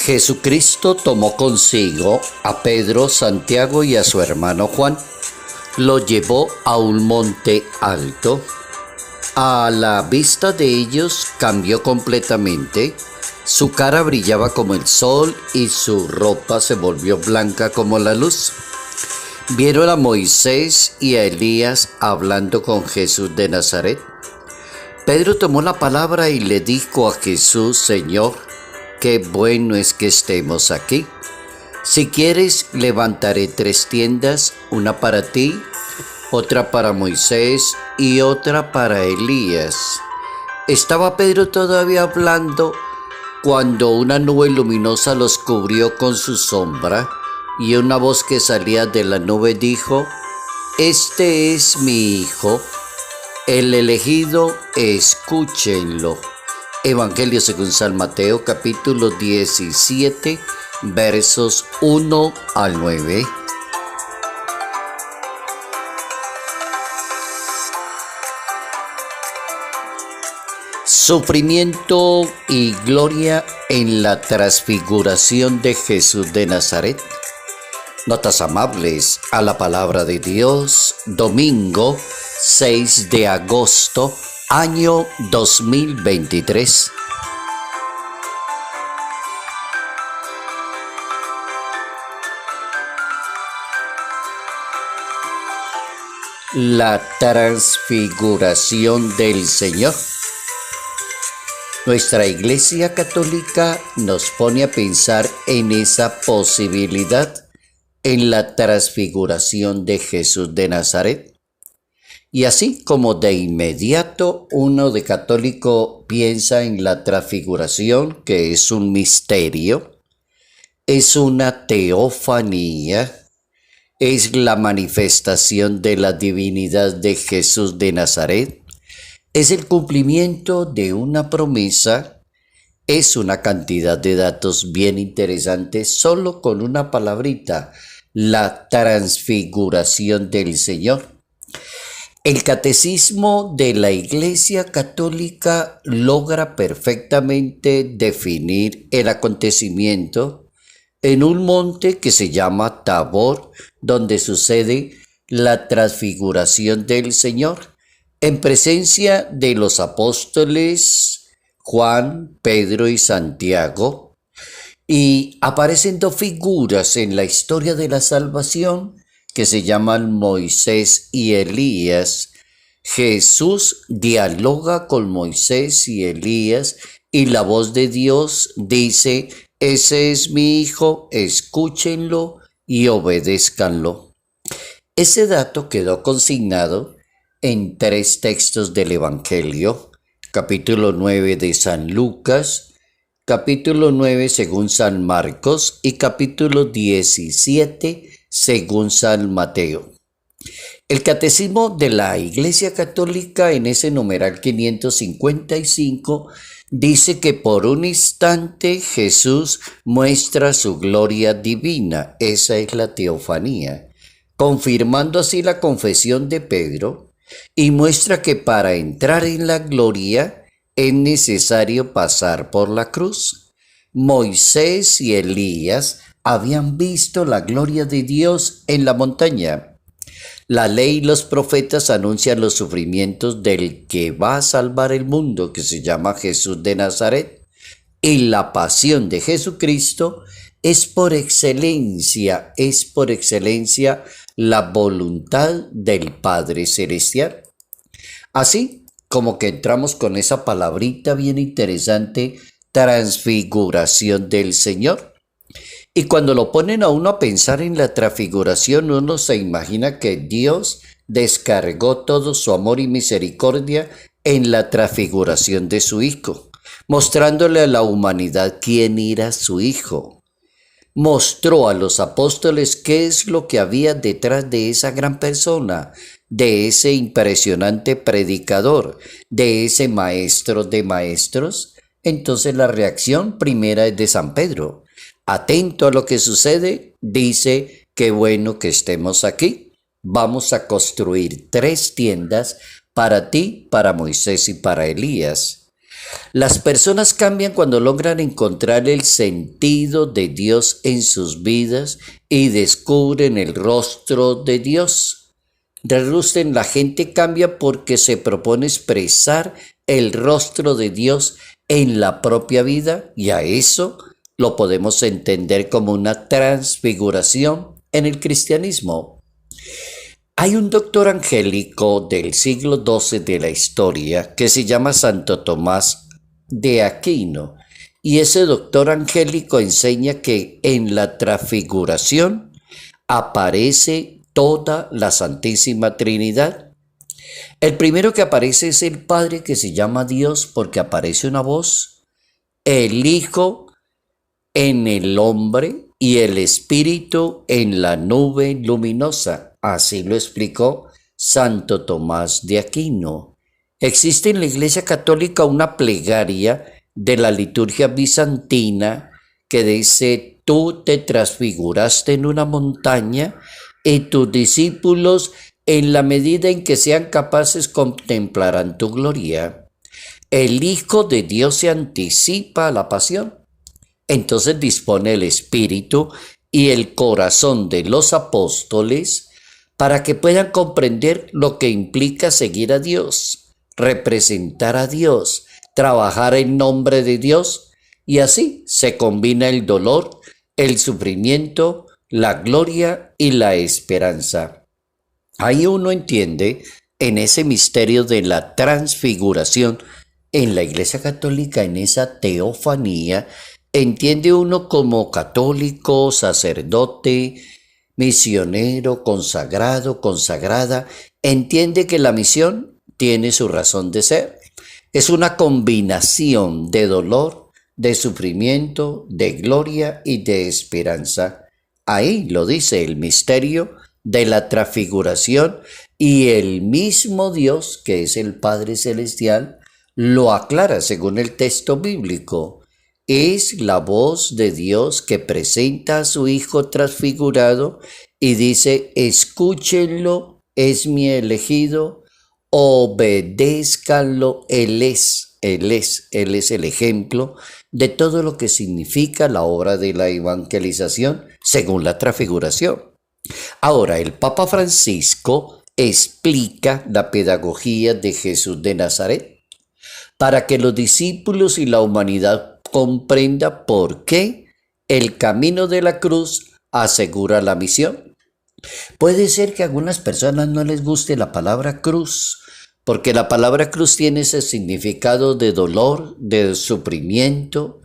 Jesucristo tomó consigo a Pedro, Santiago y a su hermano Juan. Lo llevó a un monte alto. A la vista de ellos cambió completamente. Su cara brillaba como el sol y su ropa se volvió blanca como la luz. Vieron a Moisés y a Elías hablando con Jesús de Nazaret. Pedro tomó la palabra y le dijo a Jesús: Señor, qué bueno es que estemos aquí. Si quieres, levantaré 3 tiendas, una para ti, otra para Moisés y otra para Elías. Estaba Pedro todavía hablando cuando una nube luminosa los cubrió con su sombra, y una voz que salía de la nube dijo: Este es mi Hijo, el elegido, escúchenlo. Evangelio según San Mateo, capítulo 17, versos 1 al 9. Sufrimiento y gloria en la transfiguración de Jesús de Nazaret. Notas amables a la palabra de Dios, domingo 6 de agosto, año 2023. La transfiguración del Señor. Nuestra Iglesia Católica nos pone a pensar en esa posibilidad, en la transfiguración de Jesús de Nazaret. Y así como de inmediato uno de católico piensa en la transfiguración, que es un misterio, es una teofanía, es la manifestación de la divinidad de Jesús de Nazaret, es el cumplimiento de una promesa, es una cantidad de datos bien interesantes solo con una palabrita: la transfiguración del Señor. El catecismo de la Iglesia Católica logra perfectamente definir el acontecimiento en un monte que se llama Tabor, donde sucede la transfiguración del Señor, en presencia de los apóstoles Juan, Pedro y Santiago, y aparecen 2 figuras en la historia de la salvación que se llaman Moisés y Elías. Jesús dialoga con Moisés y Elías y la voz de Dios dice: Ese es mi Hijo, escúchenlo y obedézcanlo. Ese dato quedó consignado en 3 textos del Evangelio: capítulo 9 de San Lucas, capítulo 9 según San Marcos y capítulo 17 según San Mateo. El Catecismo de la Iglesia Católica, en ese numeral 555, dice que por un instante Jesús muestra su gloria divina. Esa es la teofanía, confirmando así la confesión de Pedro, y muestra que para entrar en la gloria es necesario pasar por la cruz. Moisés y Elías habían visto la gloria de Dios en la montaña. La ley y los profetas anuncian los sufrimientos del que va a salvar el mundo, que se llama Jesús de Nazaret. Y la pasión de Jesucristo es por excelencia la voluntad del Padre Celestial. Así como que entramos con esa palabrita bien interesante: transfiguración del Señor. Y cuando lo ponen a uno a pensar en la transfiguración, uno se imagina que Dios descargó todo su amor y misericordia en la transfiguración de su Hijo, mostrándole a la humanidad quién era su Hijo. Mostró a los apóstoles qué es lo que había detrás de esa gran persona, de ese impresionante predicador, de ese maestro de maestros. Entonces la reacción primera es de San Pedro. Atento a lo que sucede, dice: qué bueno que estemos aquí. Vamos a construir 3 tiendas para ti, para Moisés y para Elías. Las personas cambian cuando logran encontrar el sentido de Dios en sus vidas y descubren el rostro de Dios. Relucen, la gente cambia porque se propone expresar el rostro de Dios en la propia vida, y a eso lo podemos entender como una transfiguración en el cristianismo. Hay un doctor angélico del siglo XII de la historia que se llama Santo Tomás de Aquino, y ese doctor angélico enseña que en la transfiguración aparece toda la Santísima Trinidad. El primero que aparece es el Padre, que se llama Dios porque aparece una voz, el Hijo en el hombre y el Espíritu en la nube luminosa. Así lo explicó Santo Tomás de Aquino. Existe en la Iglesia Católica una plegaria de la liturgia bizantina que dice: tú te transfiguraste en una montaña y tus discípulos, en la medida en que sean capaces, contemplarán tu gloria. El Hijo de Dios se anticipa a la pasión. Entonces dispone el espíritu y el corazón de los apóstoles para que puedan comprender lo que implica seguir a Dios, representar a Dios, trabajar en nombre de Dios, y así se combina el dolor, el sufrimiento, la gloria y la esperanza. Ahí uno entiende, en ese misterio de la transfiguración, en la Iglesia Católica, en esa teofanía, entiende uno como católico, sacerdote, misionero, consagrado, consagrada, entiende que la misión tiene su razón de ser. Es una combinación de dolor, de sufrimiento, de gloria y de esperanza. Ahí lo dice el misterio de la transfiguración, y el mismo Dios, que es el Padre Celestial, lo aclara según el texto bíblico. Es la voz de Dios que presenta a su Hijo transfigurado y dice: escúchenlo, es mi elegido, obedézcanlo, Él es el ejemplo de todo lo que significa la obra de la evangelización según la transfiguración. Ahora, el Papa Francisco explica la pedagogía de Jesús de Nazaret para que los discípulos y la humanidad comprenda por qué el camino de la cruz asegura la misión. Puede ser que a algunas personas no les guste la palabra cruz, porque la palabra cruz tiene ese significado de dolor, de sufrimiento,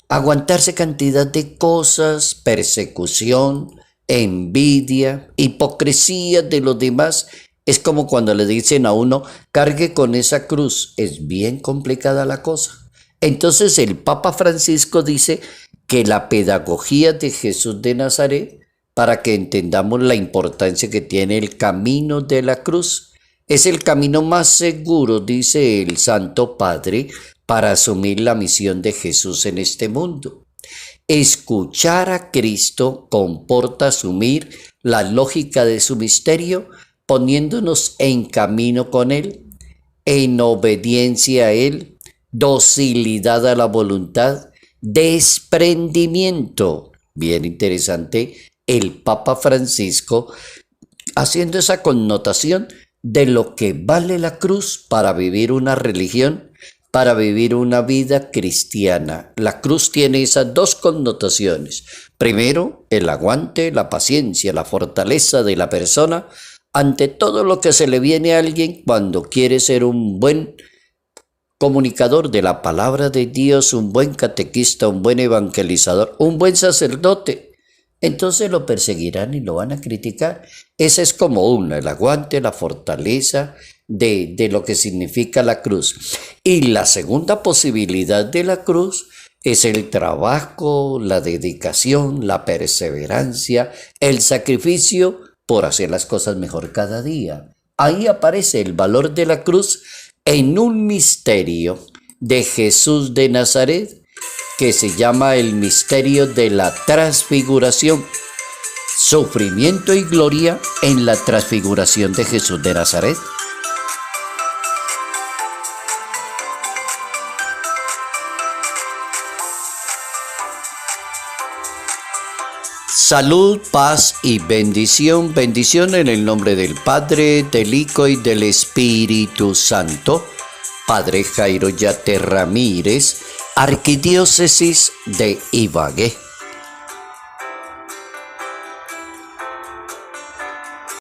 aguantarse cantidad de cosas, persecución, envidia, hipocresía de los demás. Es como cuando le dicen a uno: cargue con esa cruz. Es bien complicada la cosa. Entonces el Papa Francisco dice que la pedagogía de Jesús de Nazaret, para que entendamos la importancia que tiene el camino de la cruz, es el camino más seguro, dice el Santo Padre, para asumir la misión de Jesús en este mundo. Escuchar a Cristo comporta asumir la lógica de su misterio, poniéndonos en camino con Él, en obediencia a Él, docilidad a la voluntad, desprendimiento. Bien interesante el Papa Francisco haciendo esa connotación de lo que vale la cruz para vivir una religión, para vivir una vida cristiana. La cruz tiene esas dos connotaciones. Primero, el aguante, la paciencia, la fortaleza de la persona ante todo lo que se le viene a alguien cuando quiere ser un buen comunicador de la palabra de Dios, un buen catequista, un buen evangelizador, un buen sacerdote. Entonces lo perseguirán y lo van a criticar. Esa es como una, el aguante, la fortaleza de lo que significa la cruz. Y la segunda posibilidad de la cruz es el trabajo, la dedicación, la perseverancia, el sacrificio por hacer las cosas mejor cada día. Ahí aparece el valor de la cruz en un misterio de Jesús de Nazaret que se llama el misterio de la transfiguración. Sufrimiento y gloria en la transfiguración de Jesús de Nazaret. Salud, paz y bendición. Bendición en el nombre del Padre, del Hijo y del Espíritu Santo. Padre Jairo Yate Ramírez, Arquidiócesis de Ibagué.